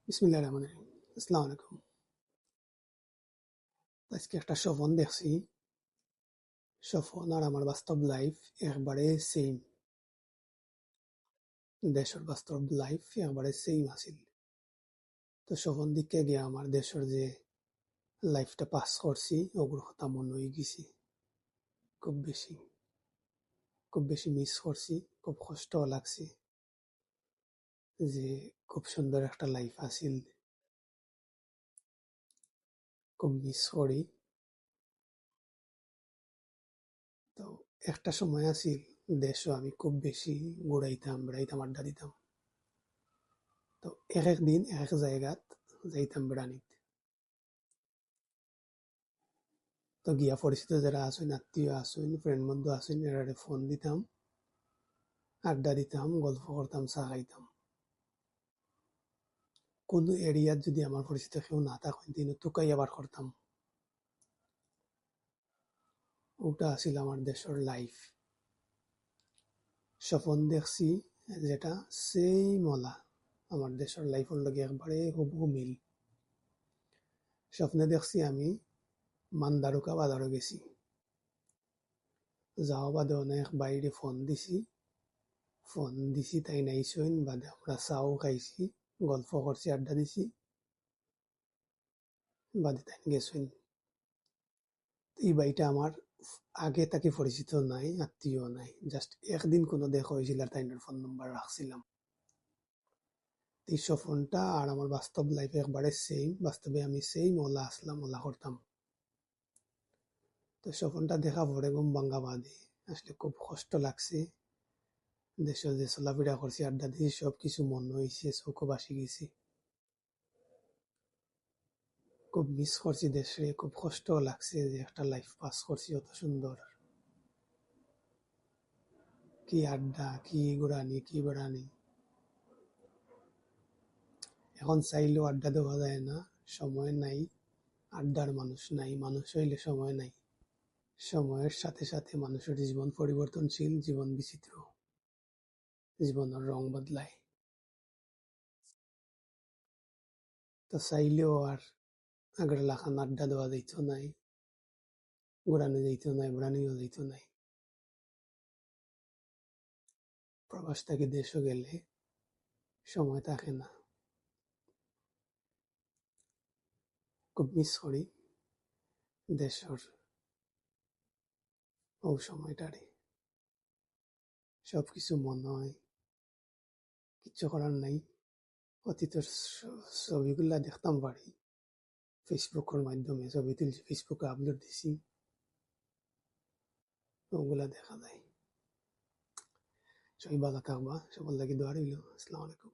বিসমিল্লাহির রহমানির রহিম। আসসালামু আলাইকুম। আজকে একটা স্বপ্ন দেখছি। স্বপ্ন আর আমার বাস্তব লাইফ একবারে সেম। দেশের বাস্তব লাইফ একবারে সেম আছিল। তো স্বপ্ন দিকে গিয়ে আমার দেশের যে লাইফটা পাস করছি ওগুলো কথা মনে হয়ে গেছি। খুব বেশি খুব বেশি মিস করছি। খুব কষ্ট লাগছে যে খুব সুন্দর একটা লাইফ আছিল। খুব মিস করি। তো একটা সময় আছিল দেশও আমি খুব বেশি ঘুরাইতাম বেড়াইতাম আড্ডা দিতাম। তো এক এক দিন এক এক জায়গাত যাইতাম বেড়ানিত। তো গিয়া পরিচিত যারা আছেন আত্মীয় আছেন ফ্রেন্ড বন্ধু আছেন এরারে ফোন দিতাম, আড্ডা দিতাম, গল্প করতাম, চা খাইতাম। কোন এরিয়াত যদি আমার পরিচিত কেউ না থাকেন তিনি টুকাই আবার করতাম। ওটা আছিল আমার দেশের লাইফ। স্বপন দেখছি যেটা সেই মলা আমার দেশের লাইফের লগে একবারে হুবহু মিল। স্বপ্নে দেখছি আমি মান্দারুকা বাজারও গেছি। যাওয়া বাদে অনেক বাইরে ফোন দিছি তাই নাইছইন বাদে আমরা চাও খাইছি, গল্প করছি, আড্ডা দিছি, বাদে তাই গেছইন। এই বাড়িটা আমার আগে তাকে পরিচিত নাই, আত্মীয় নাই, জাস্ট একদিন কোনো দেখা হয়েছিল আর তাইনের ফোন নাম্বার রাখছিলাম। এই ফোনটা আর আমার বাস্তব লাইফে একবারে সেম। বাস্তবে আমি সেম ওলা আসলাম, ওলা করতাম। তো ফোনটা দেখা পরে ঘুম ভাঙ্গা বাদে আসলে খুব কষ্ট লাগছে। দেশে যে চলাফেরা করছি, আড্ডা দিয়েছি, সব কিছু মন হয়েছে, চোখও বাসি গেছি। খুব মিস করছি দেশে। খুব কষ্ট লাগছে যে একটা লাইফ পাস করছি অত সুন্দর। কি আড্ডা, কি ঘোরানি, কি বেড়ানি। এখন চাইলেও আড্ডা দেওয়া যায় না, সময় নাই। আড্ডার মানুষ নাই, মানুষ হইলে সময় নাই। সময়ের সাথে সাথে মানুষের জীবন পরিবর্তনশীল, জীবন বিচিত্র, জীবনের রং বদলায়। তো চাইলেও আর আগের লাখান আড্ডা দেওয়া যাইত নাই, ঘোরানো যাইত নাই, বেড়ানিও যাইত নাই। প্রবাস থেকে দেশও গেলে সময় থাকে না। খুব মিস করি দেশের ও সময়টারে। সবকিছু মনে হয়, কিচ্ছু করার নাই। অতীতের ছবিগুলা দেখতাম পারি, ফেসবুকের মাধ্যমে ছবি তুলছি, ফেসবুকে আপলোড দিছি, ওগুলা দেখা যায়। সবাই ভালো থাকবা, সবার লাগি দোয়া রইল। আসসালামু আলাইকুম।